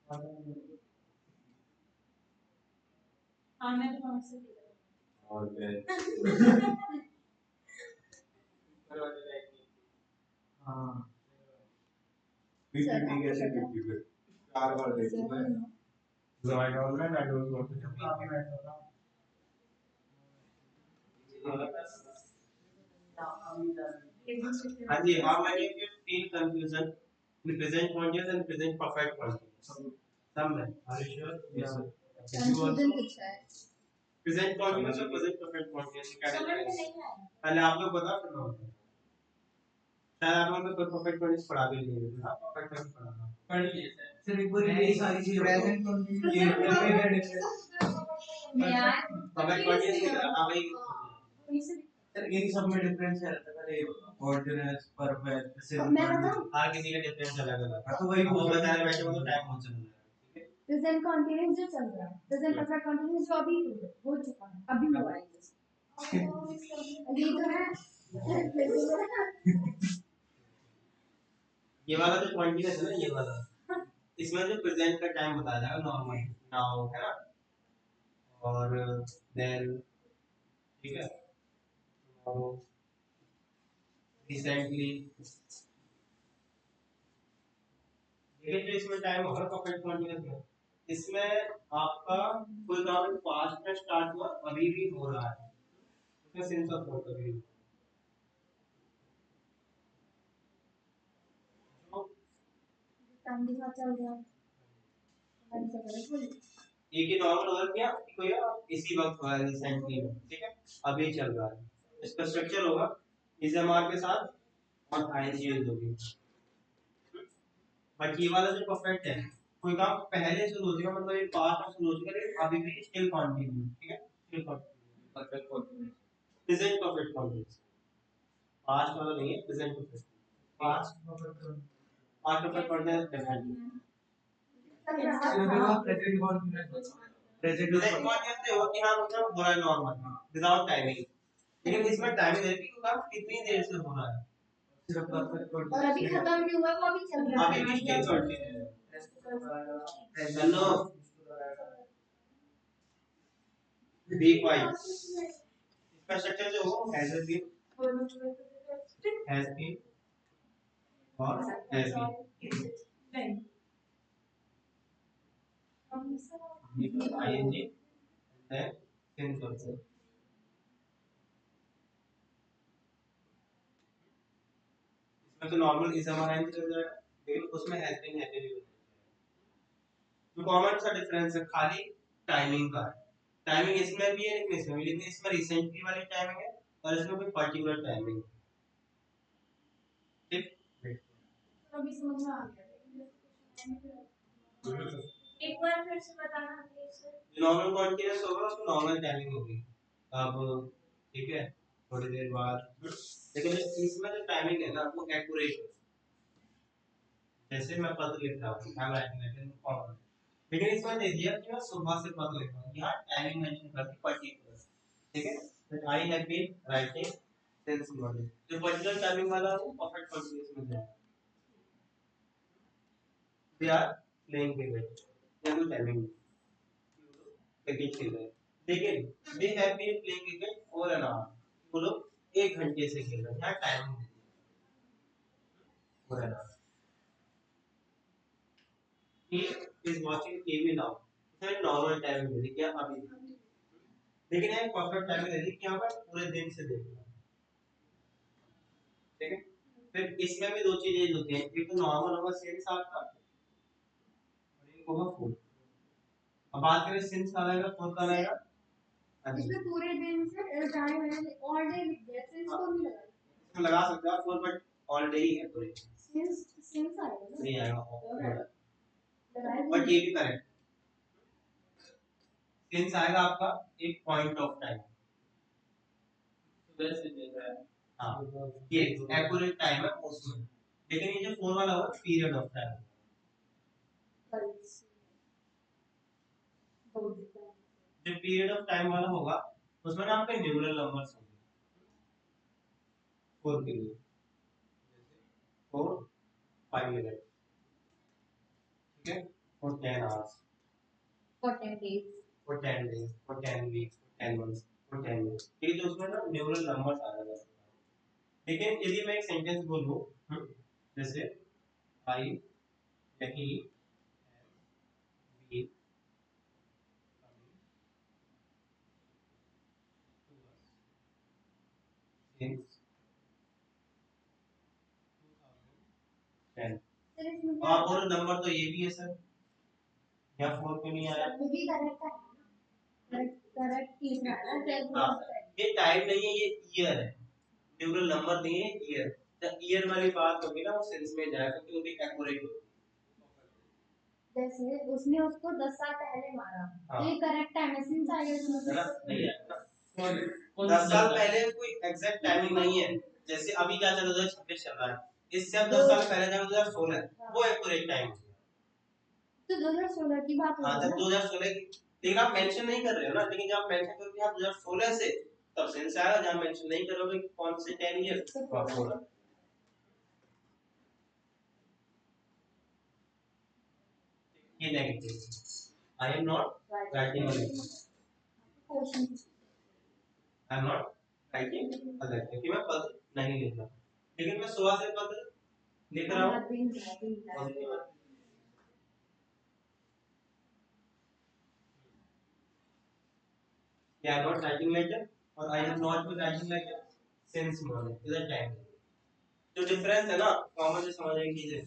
हाँ मैं तो से और हाँ पीपीटी कैसे पीपीटी चार बार देख चुका है जोमेटो में मैं डोंट वांट टू हाँ जी how many of you feel confusion in present continuous and present perfect continuous some में are you sure yes sir confusion कुछ है present continuous और present perfect continuous क्या डिफरेंस पहले आप लोग बताओ फिर मैं बताऊं शायद आप लोगों को परफेक्ट टेंस पढ़ा भी नहीं है हां परफेक्ट टेंस पढ़ा पढ़ लिए सर एक बार ये सारी चीजें प्रेजेंट टेंस ये परफेक्ट टेंस नहीं करना हां भाई सर इन सब में डिफरेंस क्या रहता है पहले ये बताओ ऑर्डिनरी परफेक्ट सिंपल हर किसी का डिफरेंस अलग अलग है तो वही वो बताने बैठे हो तो टाइम बहुत चल रहा है ठीक है प्रेजेंट कंटीन्यूअस जो चल रहा है प्रेजेंट परफेक्ट कंटीन्यूअस जो अभी हो चुका है अभी हुआ है ये तो है ये वाला जो कंटीन्यूअस है ना ये वाला इसमें जो प्रेजेंट का टाइम बताया जाएगा नॉर्मल नाउ है ना और देन ठीक है नाउ रिसेंटली लेकिन जो इसमें टाइम होगा परफेक्ट कंटीन्यूअस में इसमें आपका कोई काम पास्ट में स्टार्ट हुआ अभी भी हो रहा है उसमें सेंस ऑफ वर्क अभी टाइम के साथ चल रहा है एक ही नॉर्मल वर्क किया कोई इसी वक्त हुआ है रिसेंटली में ठीक है अभी चल रहा है इसका स्ट्रक्चर होगा इस एमआर के साथ और आईएनजी यूज होगी बट ये वाला जो परफेक्ट है कोई काम पहले शुरू हो जाएगा मतलब ये पास्ट में शुरू हो चुका है अभी भी स्टिल कंटिन्यू ठीक है still continue perfect continue present perfect continue past वाला नहीं है present perfect past perfect continue definitely present continuous present continuous से हो कि हां मतलब हो रहा है नॉर्मल विदाउट टाइमिंग लेकिन इसमें टाइमिंग है कि काम कितनी देर से हो रहा है सिर्फ परफेक्ट और अभी खत्म नहीं हुआ वो अभी चल रहा है अभी भी स्टिल कंटिन्यू है हेलो बी क्वाइट इसका स्ट्रक्चर जो हो हैज बीन और हैज बीन आईएनजी है सेंस ऑल्सो इसमें तो नॉर्मल इज हमारा आईएनजी चल जाएगा लेकिन उसमें हैज बीन है भी तो कॉमन सा डिफरेंस है खाली टाइमिंग का टाइमिंग इसमें भी है लेकिन इसमें भी लेकिन इसमें रिसेंटली वाली टाइमिंग है और इसमें कोई पर्टिकुलर टाइमिंग ठीक अभी समझ में आ गया एक बार फिर से बताना प्लीज सर नॉर्मल कंटीन्यूअस होगा उसमें नॉर्मल टाइमिंग होगी अब ठीक है थोड़ी देर बाद लेकिन इसमें जो टाइमिंग है ना वो एक्यूरेट जैसे मैं पद लिख रहा हूँ I am writing it formal लेकिन इसमें दे दिया कि मैं सुबह से पद लिख रहा हूँ यहाँ टाइमिंग मेंशन करती पर्टिकुलर ठीक है तो I have been writing since morning जो पर्टिकुलर टाइमिंग वाला है वो परफेक्ट कंटीन्यूअस में जाएगा दे आर प्लेइंग क्रिकेट ये तो टाइमिंग क्रिकेट खेल रहे हैं लेकिन they have been playing cricket for an hour वो लोग 1 घंटे से खेल रहे हैं यहाँ timing for an hour he is watching TV now इसमें नॉर्मल टाइमिंग है क्या अभी लेकिन एक परफेक्ट टाइमिंग है कि यहाँ पर पूरे दिन से देखना ठीक है फिर इसमें भी दो चीजें होती हैं एक तो नॉर्मल होगा सिंस आपका और एक होगा फुल अब बात करें सिंस का आएगा फुल का आएगा इसमें पूरे दिन से टाइम है ऑल डे लिख दिया सिंस को नहीं लगा इसमें लगा सकते हो फुल बट ऑल डे ही है पूरे सिंस आएगा नहीं आएगा बट ये भी करेक्ट सिंस आएगा आपका एक पॉइंट ऑफ टाइम वैसे देख रहा है हां ये एक्यूरेट टाइम है उसमें लेकिन ये जो फोर वाला होगा पीरियड ऑफ टाइम जो पीरियड ऑफ टाइम वाला होगा उसमें ना आपके न्यूमरल नंबर्स होंगे 4 के लिए जैसे 4 5 मिनट ठीक है for 10 hours, for 10 days. for 10 days, for 10 weeks, for 10 months, for 10 years. ठीक है, तो उसमें ना न्यूरल नंबर्स आ जाएगा। लेकिन यदि मैं एक सेंटेंस बोलूं, जैसे आई या ही been coming to us since 2010। Sir इसमें और और नंबर तो ये भी है सर, या 4 क्यों नहीं आया? वो भी करेक्ट है, करेक्ट लिखना है ना हाँ, ये टाइम नहीं है, ये ईयर है, न्यूरल नंबर नहीं है, ईयर। तो ईयर वाली बात होगी ना, वो सेंस में जाएगा क्योंकि वो भी एक्यूरेट होगी। जैसे उसने उसको 10 साल पहले मारा, हाँ। तो ये करेक्ट टाइम है, सिंस आई है ना? नहीं है ना? कौन 10 साल पहले कोई एग्जैक्ट टाइमिंग नहीं है। जैसे अभी क्या चल रहा है, 2026 चल रहा है, इससे अब 10 साल पहले जब 2016 वो एक्यूरेट टाइम है। तो 2016 की बात हो हाँ, रही है तब ना? 2016 की, लेकिन आप मेंशन नहीं कर रहे हो ना, लेकिन जब आप मेंशन करोगे आप 2016 से, तब सेंस आएगा। जब मेंशन नहीं करोगे कि कौन से 10 ईयर, तो आप बोला ये negative. I am not writing a letter, question I am not writing a letter, कि मैं पत्र नहीं लिख रहा, लेकिन मैं सुबह से पत्र लिख रहा हूँ। पॉजिटिव है। I am not writing letter और I have not been writing letter since morning इधर टाइम। जो डिफरेंस है ना, कॉमन से समझने की चीजें,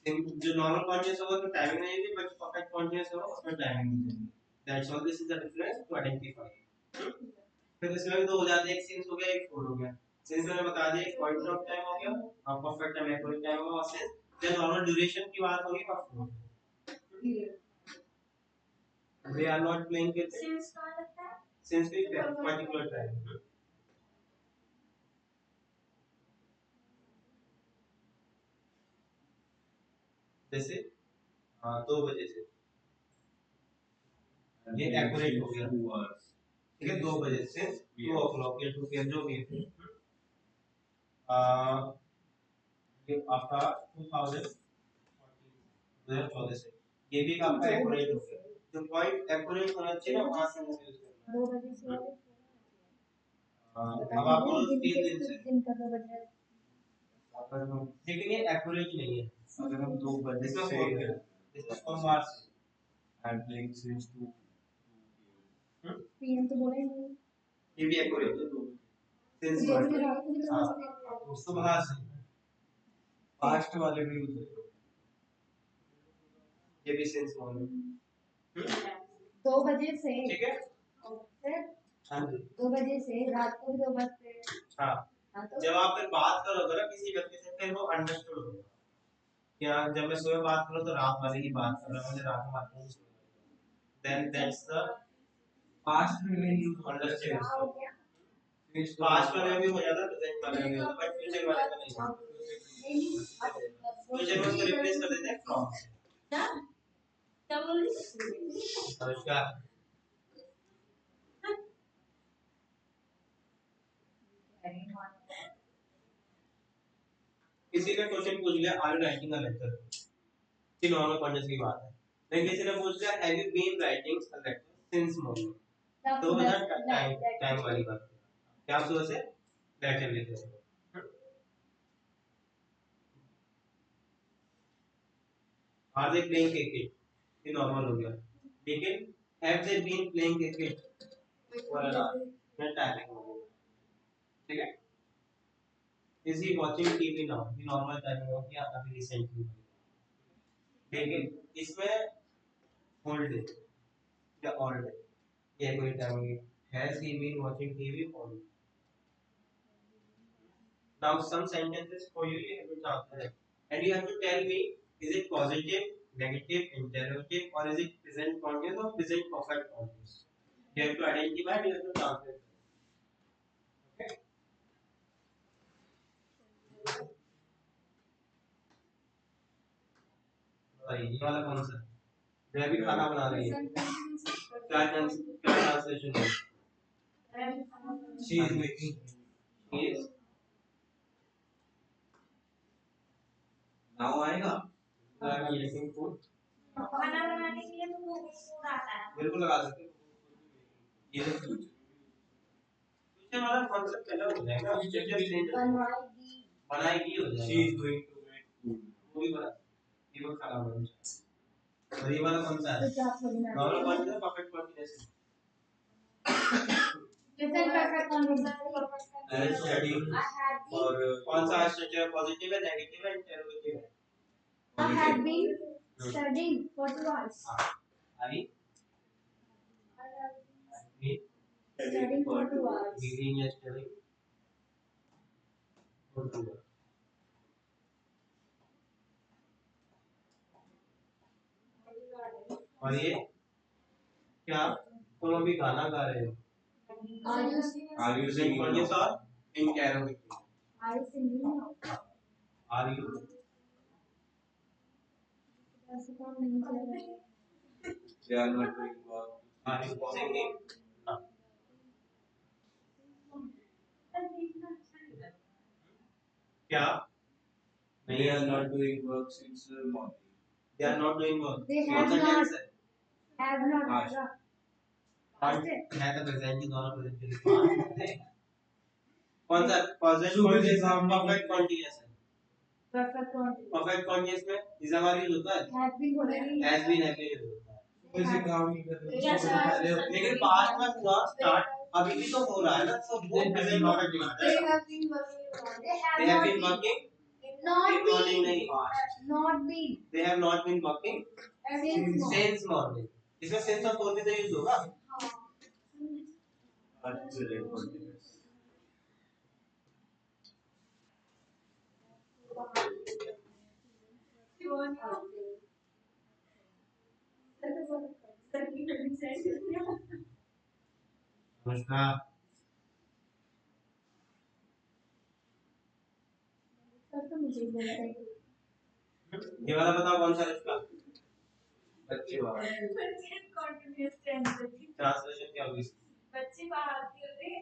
जो नॉर्मल कॉन्टिन्यूअस होगा तो टाइमिंग नहीं होगी, बट परफेक्ट कॉन्टिन्यूअस होगा उसमें टाइमिंग होगी। That's all, this is the difference to identify. फिर इसमें भी दो हो जाते हैं, एक सिंस हो गया, एक फोर हो गया। सिंस मैंने बता दिया, एक पॉइंट ऑफ टाइम हो गया, और परफेक्ट टाइम एक्यूरेट टाइम होगा, और सिंस जब नॉर्मल ड्यूरेशन की बात होगी तब four. They are not playing with it since we particular time। जैसे 2 बजे से, ये एक्यूरेट हो गया, ठीक है, 2 बजे से 2 o'clock या 2 PM जो भी है, ये आपका 2014 से, ये भी आपका एक्यूरेट हो गया। जो पॉइंट एक्यूरेट होना चाहिए ना, वहां से यूज करना। 2 बजे से अब आपको 3 दिन से, दिन का 2 बजे, लेकिन ये एक्यूरेट नहीं है। अगर हम 2 बजे इसमें से फोर गया, इसमें सोमवार से एंड प्लेइंग सिंस 2 पीएम तो बोले नहीं, ये भी एक्यूरेट है। सिंस जैसे बर्थडे, रात को भी तो हाँ, बजे उसको बाहर से पास्ट वाले भी यूज होते हैं। ये भी सिंस मॉर्निंग, 2 बजे से, ठीक है। फिर हाँ जी, 2 बजे से रात को भी 2 बजे, हाँ, हाँ तो जब आप फिर बात करोगे ना किसी व्यक्ति से, फिर वो अंडरस्टूड होगा। क्या जब मैं सुबह बात करूँ तो रात वाले की बात कर रहा हूँ, मुझे रात में बात करनी है। देन दैट्स द पास्ट में नहीं यूज होता है अंडरस्टैंड। हाँ हो गया, पास्ट वाले में भी हो जाता है, प्रेजेंट वाले में भी होता है, बट फ्यूचर वाले में नहीं होता। फ्यूचर में उसको रिप्लेस कर देते हैं फ्रॉम। क्या बोल रही? नमस्कार। किसी ने क्वेश्चन पूछ लिया, are you writing a letter, कि नॉर्मल कॉन्टेक्स्ट की बात है। लेकिन किसी ने पूछ लिया, have you been writing a letter since morning, तो वो टाइम वाली बात है। क्या आप सुबह से लेटर लिख रहे हो? आर दे प्लेइंग क्रिकेट, ये नॉर्मल हो गया। लेकिन have they been playing cricket for an hour, मैं टाइमिंग हो गया, ठीक है। Is he watching TV now, ये नॉर्मल टाइमिंग हो गया अभी रिसेंटली। लेकिन इसमें होल डे या ऑल डे, ये कोई timing has he been watching TV all. Now some sentences for you, you have to translate and you have to tell me, is it positive, negative, interrogative, or is it present continuous or present perfect continuous? You have to identify and you have to translate. Okay. ये वाला कौन सा? मैं भी खाना बना रही हूँ। क्या ट्रांसलेशन है? She is making, He is now आएगा making food. खाना बनाने के लिए तो वो आता है। बिल्कुल लगा सकते हो। ये तो फ्यूचर वाला कॉन्सेप्ट अलग हो जाएगा, फ्यूचर चेंज बनाएगी हो जाएगा। She is going to make food, वो भी बना, ये वो खाना बनाना। और ये वाला कौन सा है? नॉर्मल कॉन्टिन्यूस है, परफेक्ट कॉन्टिन्यूस है। Present perfect continuous. And study और कौन सा स्ट्रक्चर पॉजिटिव है, नेगेटिव है, इंटरोगेटिव है? I have been studying for 2 hours. I Studying for 2 hours. Reading या स्टडी और ये क्या तुम अभी गाना गा रहे हो? Are you singing on your song in karaoke? Are you singing now? Are you? ऐसे काम नहीं चल रहा है। They are not doing work. Are you singing? हाँ। क्या? They are not doing work since the morning. They are not doing work. They कौन have सा not. tense है? Have not. Past. Past है तो present ही दोनों present के लिए past है। कौन सा present सुबह से continuous शाम है, तक। perfect continuous है? Perfect continuous. perfect continuous में is हमारी यूज होता है, Have been already. has been use होता है। वैसे काम नहीं कर रहे Yes, sir. लेकिन पास्ट में हुआ स्टार्ट, अभी भी तो हो रहा है ना, तो वो प्रेजेंट परफेक्ट They दिखाता है। have been working. They They have been not working. Not in morning been. नहीं past. Not been. They have not been working Since morning. since morning. इसमें since और for भी तो यूज होगा। नमस्कार। ये वाला बताओ कौन सा है इसका? बच्चे बाहर। ट्रांसलेशन क्या होगी? बच्चे बाहर होते हैं।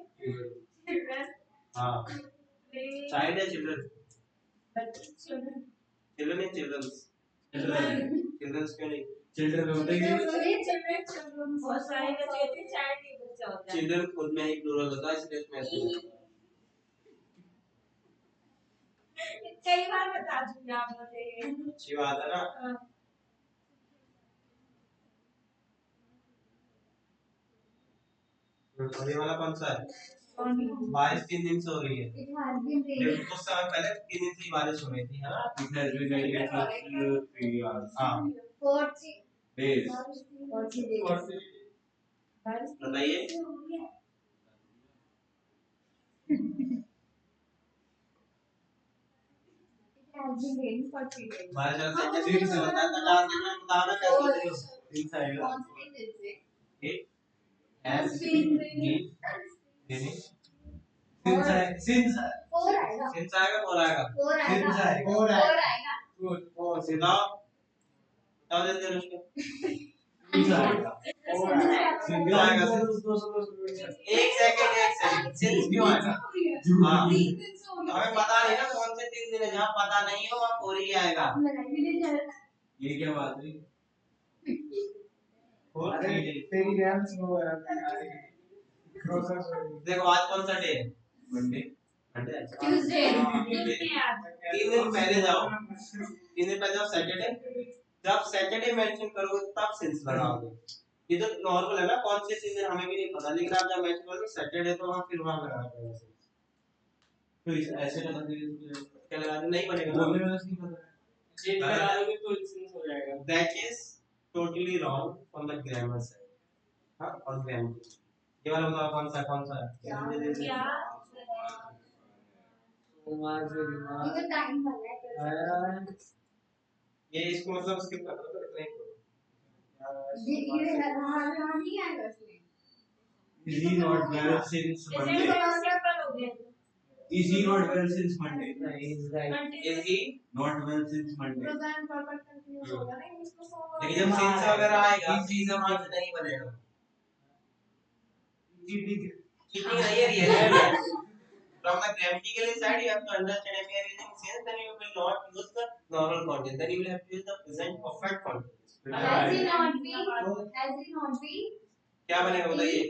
चिल्ड्रन। हाँ। चाइल्ड है चिल्ड्रन? चिल्ड्रन है चिल्ड्रंस। चिल्ड्रंस क्यों नहीं? चिल्ड्रन होते ही नहीं। बहुत सारे बच्चे होते हैं, चाइल्ड एक बच्चा होता है। चिल्ड्रन खुद में एक प्लूरल होता है, इसलिए इसमें ऐसे होता है। कई बार बता चुकी आप लोग ये। अच्छी बात है ना? और ये वाला कौन सा है? बारिश 3 दिन से हो रही है। It has been raining. कुछ समय पहले 3 दिन से ही बारिश हो रही थी, है ना? It has been raining for 3 hours. हाँ। 40 Days. 40 days. बताइए। It has been raining for 3 days. बारिश का सेंटेंस से बताया था, लास्ट में बताना कैसे होती है? ठीक आएगा। कौन से sentence से? It has been raining. Since I- since I- Four आएगा। Since आएगा और आएगा। Four आएगा। Since I- Four आएगा। सीधा बता देते हैं उसको। since आएगा। क्यों आएगा? एक सेकंड सिंस क्यों आएगा? हाँ। हमें पता नहीं ना कौन से 3 दिन है, जहाँ पता नहीं हो वहाँ और ही आएगा। ये क्या बात हुई? तेरी रैम स्लो है। देखो आज कौन सा डे है? मंडे। मंडे। Tuesday. 3 दिन पहले जाओ। 3 दिन पहले जाओ सैटरडे। जब सैटरडे मेंशन करोगे तब सिंस लगाओगे। ये तो नॉर्मल है ना, कौन से 3 दिन हमें भी नहीं पता, लेकिन आप जब मेंशन करोगे सैटरडे तो वहाँ फिर वहाँ लगाना पड़ेगा। तो इस ऐसे लगा क्या लगाने नहीं पड़ेगा। बोलने में नहीं पता। चेंज करा दोगे तो सिंस हो जाएगा। That is totally wrong from the grammar side. हाँ और grammar। ये वाला बताओ कौन सा है? क्या? सोमवार ये टाइम वाला है। ये इसको मतलब स्किप कर दो तो इतना ही करो। ये हाँ नहीं आएगा इसमें। Is he not well since Monday? Is he not well since Monday? Is he? Not well since Monday. Program perfect continuous होगा ना, इसको सोमवार। लेकिन जब सिंस वगैरह आएगा सिंस हमारे से नहीं बनेगा। चीटिंग नहीं है, रियल है। From the grammatical side, you have to understand if you are using since, then you will not use the normal context. Then you will have to use the present perfect context. Has he not been? Has he not been? क्या बनेगा बताइए?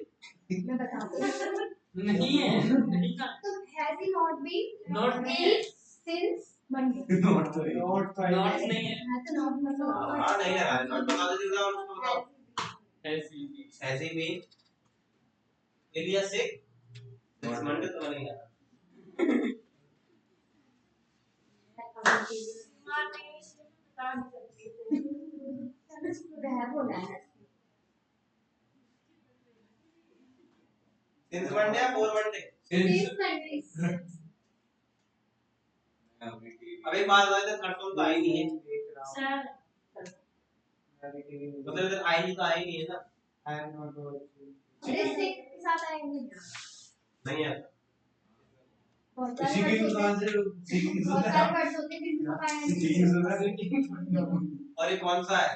मैं बताती हूँ। नहीं है, नहीं था। तो has he not been? Not been since Monday. Not नहीं है। हाँ तो not मतलब हाँ नहीं लगा नॉट बता दो जल्दी उसको बताओ ऐसी ऐसे ही एलिया से नेक्स्ट मंडे तो बनेगा वह बोला है सिंस मंडे या फोर मंडे since Monday. अब एक बात बताइए थर्ड फॉर्म तो आई नहीं है मतलब इधर आई नहीं तो आई नहीं है ना अरे सिक के साथ आएंगे नहीं है बहुत इसी सारे के words दुकान होते से हैं बहुत सारे words होते हैं जिनको पाएंगे और ये कौन सा है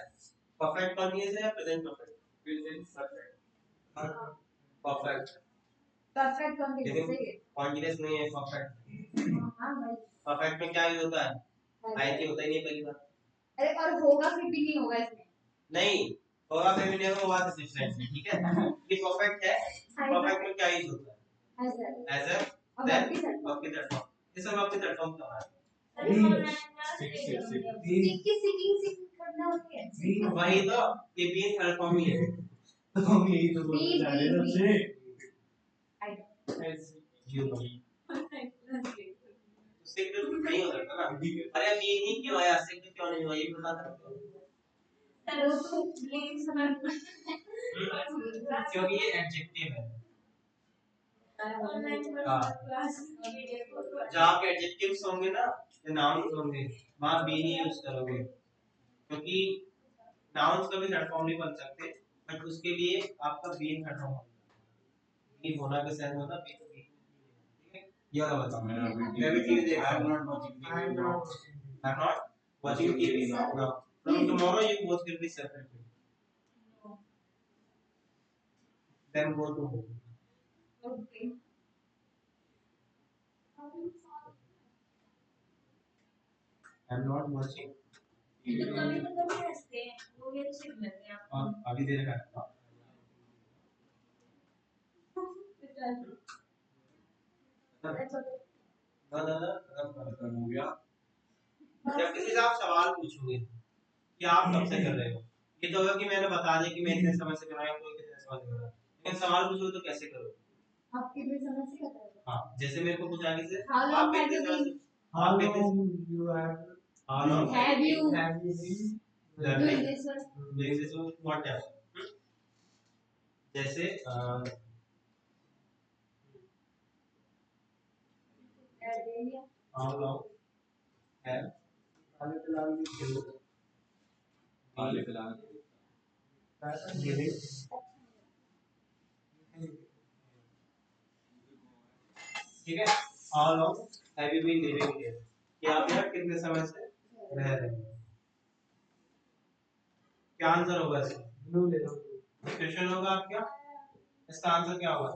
परफेक्ट कंटीन्यूअस है या प्रेजेंट परफेक्ट perfect continuous है ये कंटीन्यूअस नहीं है परफेक्ट हाँ भाई परफेक्ट में क्या यूज होता है आई की होता ही नहीं पहली बार अरे और होगा फिर भी नहीं होगा इसमें नहीं होगा फिर भी नहीं होगा बात डिफरेंट है ठीक है ये परफेक्ट है परफेक्ट में क्या यूज होता है एज अ देन आपकी थर्ड फॉर्म ये सब आपकी थर्ड फॉर्म का है सिक करना होती है वही तो ये भी थर्ड फॉर्म ही है तो हम यही तो बोलने जा रहे हैं सबसे यू सिक नहीं हो सकता ना अरे अब ये नहीं क्यों आया सिक क्यों नहीं हुआ ये बता सकते हो क्योंकि ये एडजेक्टिव है जहाँ पे एडजेक्टिव्स होंगे ना या नाउन्स होंगे वहाँ बी नहीं यूज करोगे क्योंकि नाउन्स कभी थर्ड फॉर्म नहीं बन सकते बट उसके लिए आपका बी थर्ड फॉर्म बी होना का सेंस होता बी तो बी ठीक है ये वाला बताओ मैं भी टीवी देख रहा हूँ I'm not watching TV now. Now from tomorrow you both will be separate. Then go to home. Okay. I'm not watching. कभी तो कभी हंसते हैं वो ये तो सीख लेते हैं और अभी देर का ना खत्म हो गया जब किसी से आप सवाल पूछोगे कि आप कब से कर रहे हो ये तो होगा कि मैंने बता दिया कि मैं इतने समय से कर रहा हूँ कोई कितने समय से कर रहा है लेकिन सवाल पूछोगे तो कैसे करोगे आप कितने समय से कर रहे हो हाँ जैसे मेरे को कुछ आगे से How long आप have कितने you समय been? से आप कितने how long Have you learning doing this one? doing this one what else जैसे how long have you हाल फिलहाल giving ठीक है how long have you been living here कि आप यहाँ कितने समय से रह रहे हैं क्या आंसर होगा इसका क्वेश्चन होगा आपका इसका आंसर क्या होगा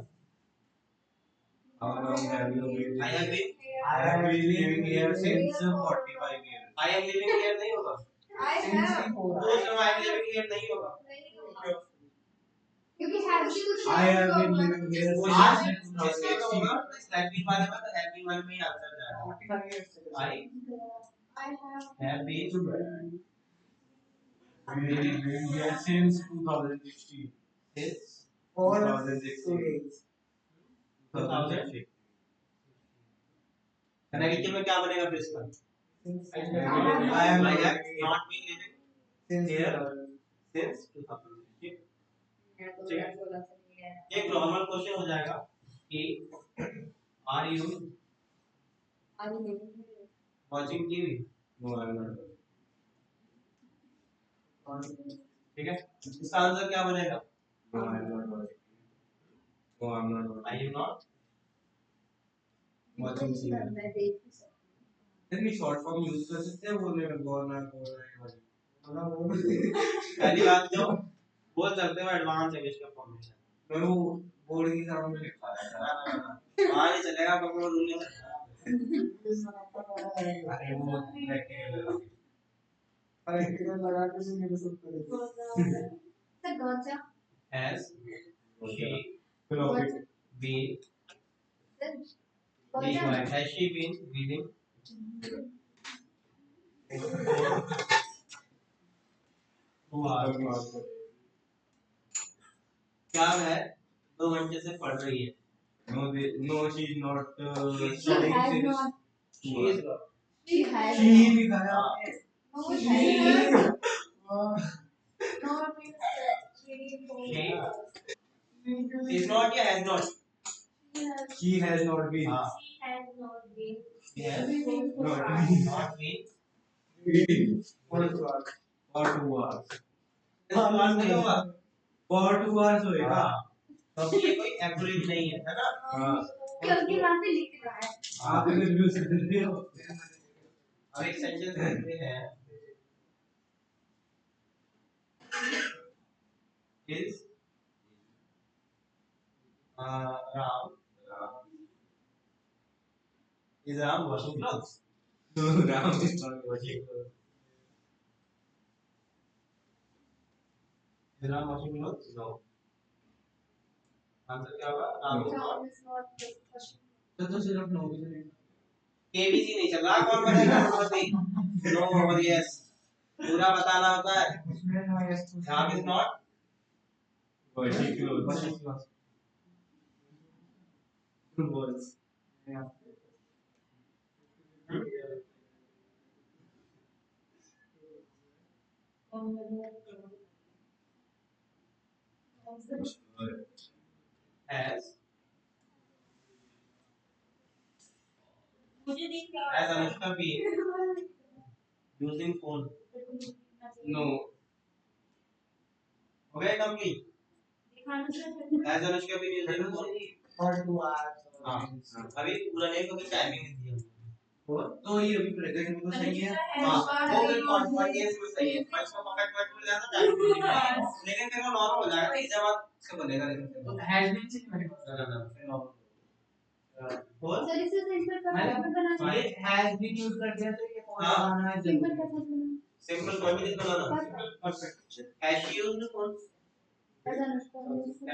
How long have you been? I have been I have been living here since 45 years. I am living here नहीं होगा I have. उस समय I am living here नहीं होगा क्योंकि have you कुछ I have been living here वो since आज इसमें 2016. तो होगा इस हैप्पी वाले में तो हैप्पी वाले में ही आंसर जाएगा I I have. have been Living here since 2016. since 2016. 2006 negative में क्या बनेगा फिर इसका I am I have living not been living since here since 2006 एक नॉर्मल क्वेश्चन हो जाएगा कि are you watching TV No, I am not. ठीक है इसका आंसर क्या बनेगा No, I am not watching. No, I am not watching. I am not Watching TV. फिर भी शॉर्ट फॉर्म यूज कर सकते हैं बोलने में बोलना पहली बात तो बोल सकते हो एडवांस इंग्लिश का फॉर्मेशन मैं वो बोर्ड के सामने लिखा है वहां नहीं चलेगा आपको वो रूल नहीं अरे वो प्रैक्टिकल प्रैक्टिकल लगा के से मेरे सब करे sir गौचा has she गौचा been sir being गौचा right? Has she been reading 2 hours? क्या वह 2 घंटे से पढ़ रही है? No, no, she is not she studying has since not She is not. she has she ही लिखाया आपने no she she has not She is not या has not? she has not been हाँ. she has not been She has not not been reading for 2 hours for 2 hours इस बात नहीं होगा. for 2 hours होएगा हाँ. तब ये कोई एक्यूरेट नहीं है ना? हाँ क्योंकि वहां पे लिख रहा है आप कंफ्यूज कर रहे हो अब एक सेंटेंस देखते हैं. Is Ram is Ram washing clothes? no Ram is not watching Is Ram washing clothes? No. Answer क्या होगा? Ram is not. Ram is not the question तो सिर्फ नो भी नहीं केबीसी नहीं चल रहा. कौन बताएगा? नो और यस पूरा बताना होता है. उसमें no yes Ram is not watching clothes washing clothes. was Has मुझे नहीं as Anushka been using phone? no Okay, complete. दिखाना sir As Anushka been using phone? for 2 hours हाँ. अभी पूरा नहीं क्योंकि टाइमिंग दी है. तो ये अभी प्रेजेंट में तो सही है हाँ वो फिर कॉन्टिन्यूअस में सही है. बस को पकड़ पकड़ में ज्यादा टाइम नहीं लगेगा. लेकिन फिर वो नॉर्मल हो जाएगा. इस जगह से बनेगा. लेकिन तो हैज बीन से मेरे पास ना ना और सर इसे सिंपल का बनाना ये हैज बीन यूज कर दिया तो ये कौन हाँ. बनाना है सिंपल का बनाना सिंपल कॉन्टिन्यूअस बनाना. Perfect has she used phone? ऐसा Anushka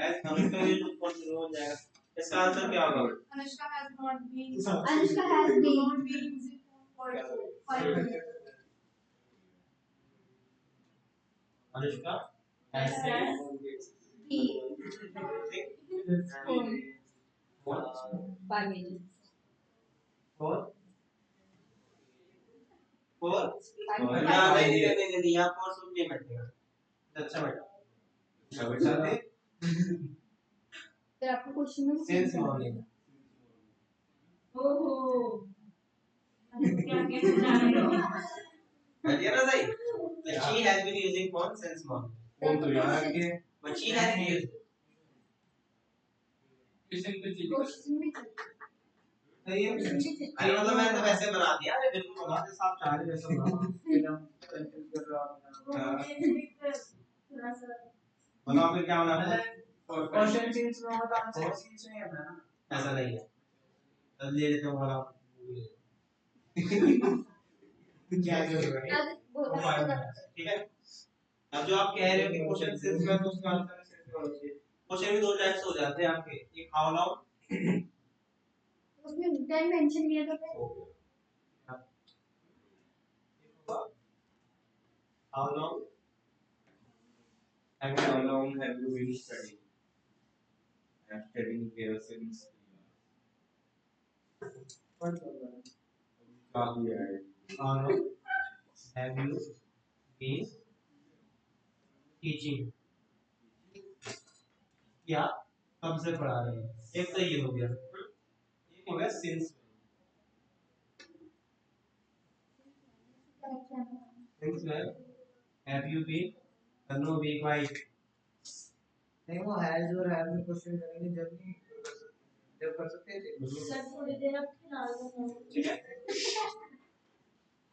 has Anushka used phone हो जाएगा. इसका आंसर क्या होगा? Anushka has not been using phone for 5 minutes. Anushka has been Phone phone 5 minutes. Four four Five यहाँ minutes. नहीं यहाँ फोर सुन नहीं बैठेगा. अच्छा बेटा. अच्छा बेटा दे. फिर आपको क्वेश्चन में सेंस मॉर्निंग. ओहो क्या क्या बता रहे हो बढ़िया ना सही. She has been using phone since morning. Phone तो यार के But she has used. Simple चीज क्वेश्चन में सही है. अरे मतलब मैंने तो वैसे बना दिया. अरे बिल्कुल बना दे. साफ चाह रहे वैसे बना. कंफ्यूज कर रहा हूं थोड़ा सा बताओ फिर क्या होना है. क्वेश्चन चेंज में होता आंसर चेंज नहीं है ना ऐसा नहीं है. तब ले लेते हो वाला. क्या जो है ठीक है. अब जो आप कह रहे हो कि क्वेश्चन सेंस में तो उसका आंसर सेंस में होना चाहिए. क्वेश्चन भी दो टाइप्स हो जाते हैं आपके. एक हाउ लॉन्ग. उसमें टाइम मेंशन किया था फिर how long how long have you been studying I'm studying here since काफी है how long have you been teaching. क्या कब से पढ़ा रहे हैं. एक तो ये हो गया. एक हो गया सिंस. सिंस में have you been no be quite. नहीं वो हैज और हैव में क्वेश्चन करेंगे जब कर सकते हैं सर थोड़ी देर अब खिला दो ठीक है.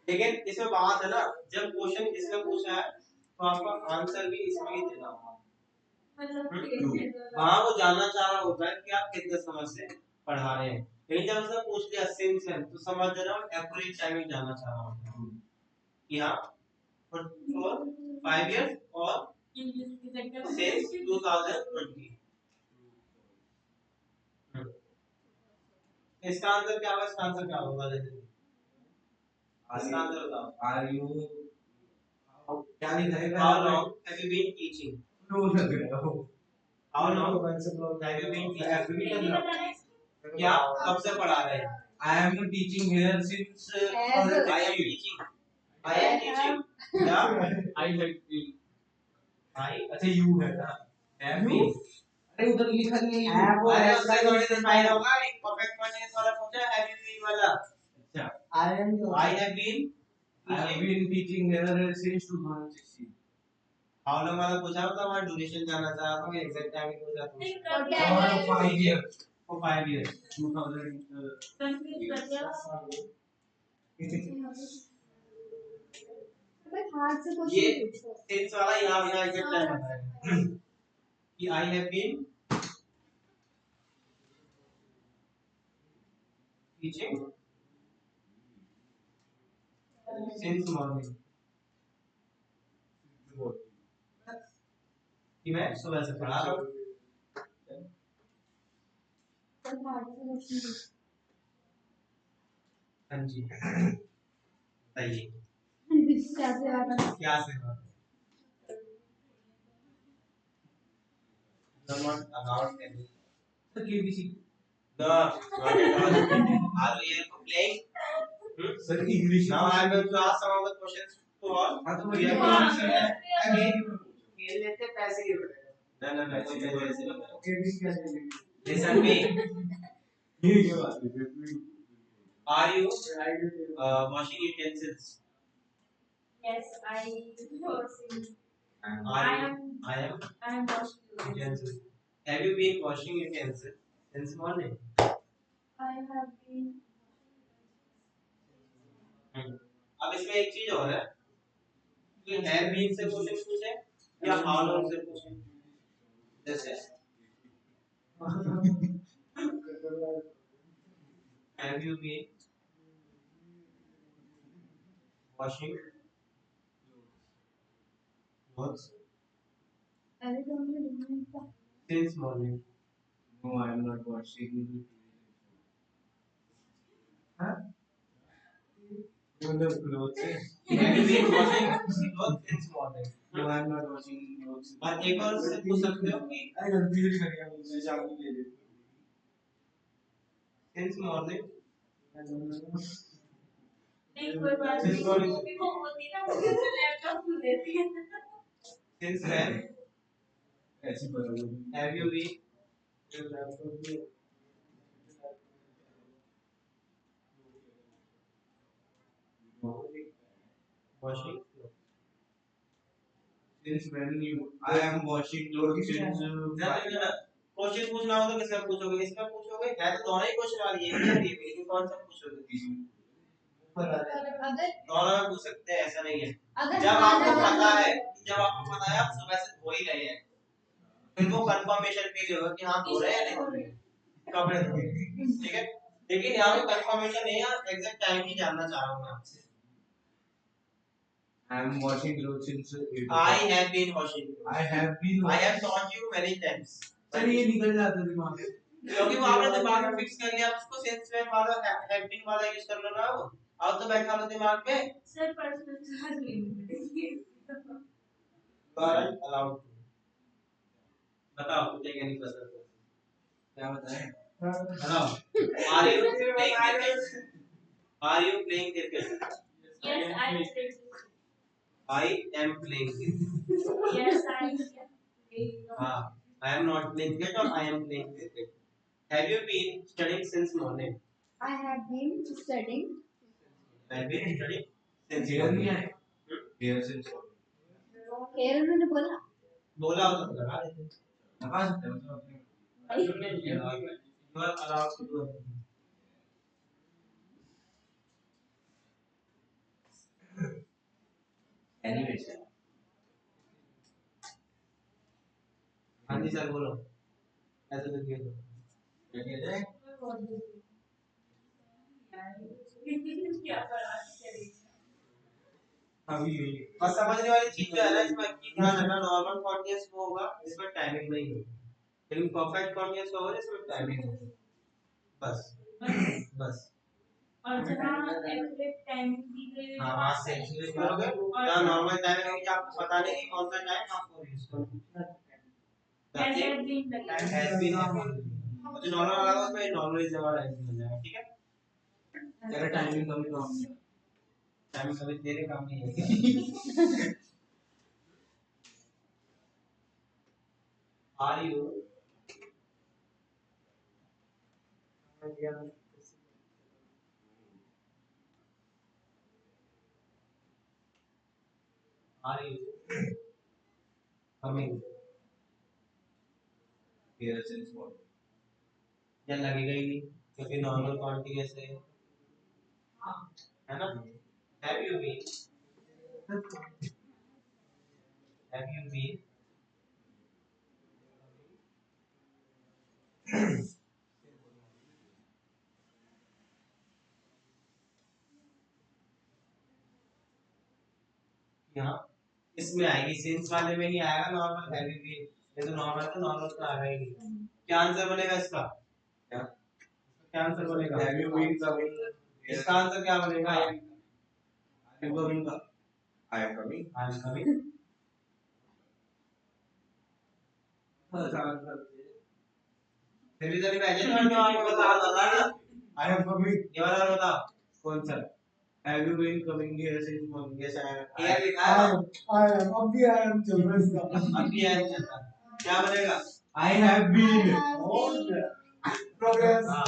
लेकिन इसमें बात है ना. जब क्वेश्चन इसमें पूछा है तो आपका आंसर भी इसमें ही देना होगा. मतलब वहाँ वो जानना चाह रहा होता है कि आप कितने समय से पढ़ा रहे हैं. लेकिन जब उसने पूछ लिया सिंस में तो समझ रहे हो एक्यूरेट टाइमिंग जानना चाह रहा होता है कि हाँ for 5 years or since 2020. इसका आंसर क्या होगा? इसका आंसर क्या होगा? इसका आंसर बताओ। Are you क्या लिखा है? How long have you been teaching? No लग रहा हो। How long have you been teaching? क्या कब से पढ़ा रहे हैं? I am teaching here since I am teaching. I am teaching. Yeah. I like you. I. अच्छा you है ना? Have been. अरे उधर लिखा नहीं है। अरे उससे थोड़ी डिफाइन होगा। एक परफेक्ट कंटीन्यूअस वाला पूछा है, have you been वाला। अच्छा। I have been. I have been teaching here since 2016. How long वाला पूछा मतलब वहाँ ड्यूरेशन जानना चाहा था, एग्जैक्ट टाइमिंग पूछा था। For 5 years. For 5 years. 2000. हाथ से ये क्वेश्चन पूछो। सिंस वाला यहाँ एग्जैक्ट टाइम बताएगा कि I have been teaching since morning. कि मैं सुबह से पढ़ा रहा हूँ। हाँ जी बताइए क्या से बात not allowed any तो KBC. no not at all are we here for playing Sir English. now I am going to ask some of the questions to all हाँ तो we मैं are again. खेल लेते पैसे ही उड़ेगा ना कोई पैसे नहीं KBC क्या है? listen me ये क्या बात है? are you washing utensils Yes, I was. I am washing utensils have you been washing utensils since morning I have been. अब इसमें एक चीज और है कि हैव बीन से क्वेश्चन पूछे या हाउ लॉन्ग से पूछे जैसे have you been washing clothes अरे तो हमने लिखा था। since morning No, I am not washing. हाँ? मतलब clothes है? have you been washing clothes since morning No, I am not washing clothes. और एक और से पूछ सकते हो कि अरे गलती से कर गया मुझसे चाबी ले ले। since morning नहीं कोई बात नहीं वो भी वो होती ना मुझे से लैपटॉप खुल देती है since when ऐसी बराबर। have you been washing clothes Since when you? I am washing clothes since. Question पूछना हो तो किसका पूछोगे इसका पूछोगे है तो दोनों ही क्वेश्चन वाली है ये लेकिन कौन सा पूछोगे अगर दोनों में पूछ सकते हैं ऐसा नहीं है अगर जब आपको पता है आप सुबह से धो ही रहे हैं फिर वो कंफर्मेशन फील होगा कि हाँ धो रहे हैं या नहीं धो रहे हैं कपड़े धो रहे हैं ठीक है लेकिन यहाँ पे कंफर्मेशन नहीं है एग्जैक्ट टाइम ही जानना चाह रहा हूँ मैं आपसे I am washing clothes since. I have been washing I have been. I have taught you many times sir ये निकल जाता है दिमाग से। क्योंकि वो आपने दिमाग में फिक्स कर लिया उसको सेंस में वाला हैव बीन वाला यूज कर लो ना वो अब तो बैठा लो दिमाग पे सर पर्सनल चार्ज नहीं वारंट अलाउड बताओ तुझे क्या नहीं पता क्या बताएं? बताओ are you playing cricket are you playing cricket Yes, I play. I am playing cricket Yes, I play. हाँ I am not playing cricket or I am playing cricket have you been studying since morning I have been studying. I have been studying since Here नहीं morning है। Here since. Here उन्होंने बोला बोला हो तो लगा देते लगा सकते हैं मतलब you are allowed to do anything Anyways. हाँ जी सर बोलो ऐसे तो किया क्या किया जाए क्या पढ़ा अभी बस समझने वाली चीज जो है ना इसमें की ध्यान रखना, नॉर्मल कॉन्टिन्यूअस वो होगा इसमें टाइमिंग नहीं होगी, लेकिन परफेक्ट कॉन्टिन्यूअस होगा इसमें टाइमिंग होगी। बस बस और जहाँ एक्यूरेट टाइमिंग दी गई है हाँ वहाँ से एक्चुअली करोगे, जहाँ नॉर्मल टाइमिंग होगी आपको पता नहीं कि कौन सा टाइम आपको यूज करना है। has been लगेगा। हैज बीन जो नॉर्मल वाला होगा उसमें नॉर्मली से वाला हैज बीन हो जाएगा, ठीक है। तेरा टाइमिंग कभी तो हमने टाइमिंग कभी तेरे काम नहीं है। Are you are you coming here since what या लगेगा ही नहीं क्योंकि नॉर्मल कॉन्टिन्यूअस है ना। हैव यू बीन यहाँ इसमें आएगी, सिंस वाले में नहीं आएगा, नॉर्मल हैव यू बीन, ये तो नॉर्मल तो नॉर्मल तो आएगा ही नहीं। क्या आंसर बनेगा इसका, क्या क्या आंसर बनेगा, हैव यू बीन कमिंग इसका आंसर क्या बनेगा, are you coming I am coming I am coming. फिर भी जल्दी पहले तो बता आई एम कमिंग ये वाला बता कौन सा have you been coming here since morning ये क्या लिखा है, अभी आई एम चल रहा है अभी है क्या बनेगा, आई हैव बीन प्रोग्रेस हाँ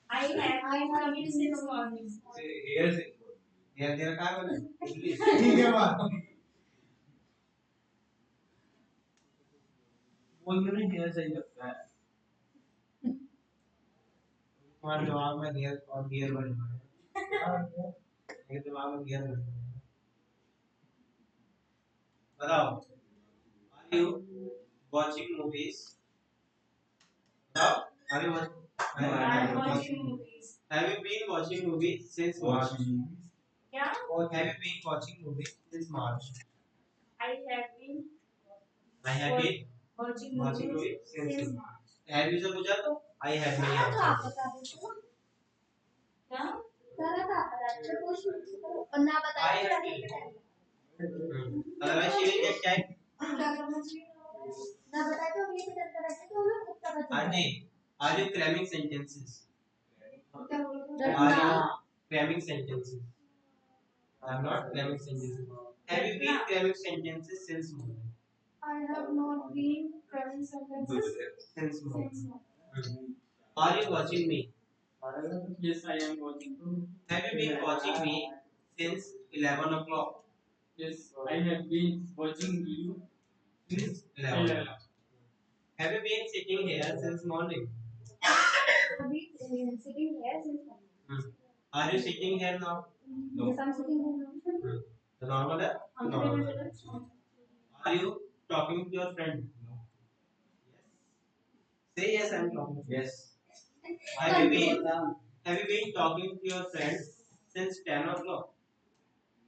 I have been coming since morning। Here since ये तेरा क्या बने इंग्लिश, ठीक है बात बोल में हियर सही लगता है तुम्हारे दिमाग में गियर और गियर बने हुए हैं, मेरे दिमाग में गियर बने हुए हैं। बताओ आर यू वाचिंग मूवीज, बताओ are you I am watching movies। have you been watching movies since March, क्या? or have you been watching movies since March, I have been I have been watching watching movies movies since since March, have you से पूछा तो I have been हाँ तो आप watching, बता दो क्या सारा था अच्छा क्वेश्चन और ना I बताया have been otherwise she will get time, क्या करना चाहिए ना बताया तो ये करता रहता तो हम लोग उत्तर बता are they, are you cramming sentences, क्या बोलते are you cramming sentences, I am not cramming sentences, have you been cramming sentences since morning, I have not been cramming sentences since morning, since morning। are you watching me, yes I am watching have you been watching me since 11 o'clock, yes I have been watching you since 11, have you been sitting here since morning, अभी sitting here since morning। are you sitting here now, Yes, I'm sitting here now। the normal है, normal, are you talking to your friend, say yes I am talking to you. yes Have you been talking to your friend since 10 o'clock,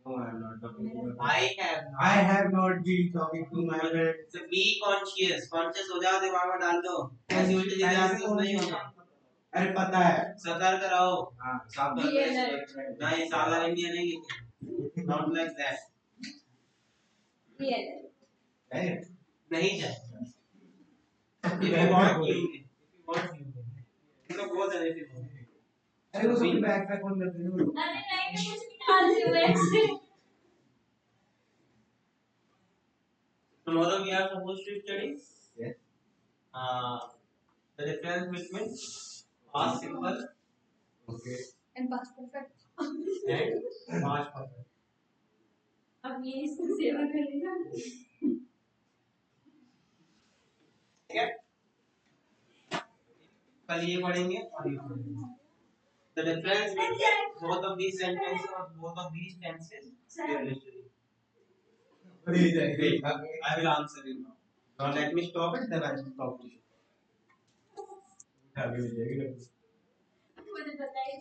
no I am not talking to you I have I have not been talking to my friend so be conscious, conscious हो जाओ, दिमाग में डाल दो, ऐसी उल्टी सीधी answer नहीं होना, अरे पता है सतर्क रहो, हाँ सावधान Be रहिए। alert। ना ये सादा इंडिया नहीं लिखे, not like that, Be alert। है नहीं जाए, if you want you may, if you want you may, you know बहुत ज़्यादा if you want, अरे वो सब बैग पैक कौन करते हैं अरे नहीं मैं कुछ निकाल रही हूँ ऐसे। tomorrow we are supposed to study yes the difference between past simple okay And past perfect। and past perfect, अब ये इसकी सेवा करेगा। ठीक है, कल ये पढ़ेंगे और ये पढ़ेंगे, the difference between both of these sentences or both of these tenses clearly study. Wait, I will answer you now. Now let me stop it, then I will talk to you. मुझे बताइए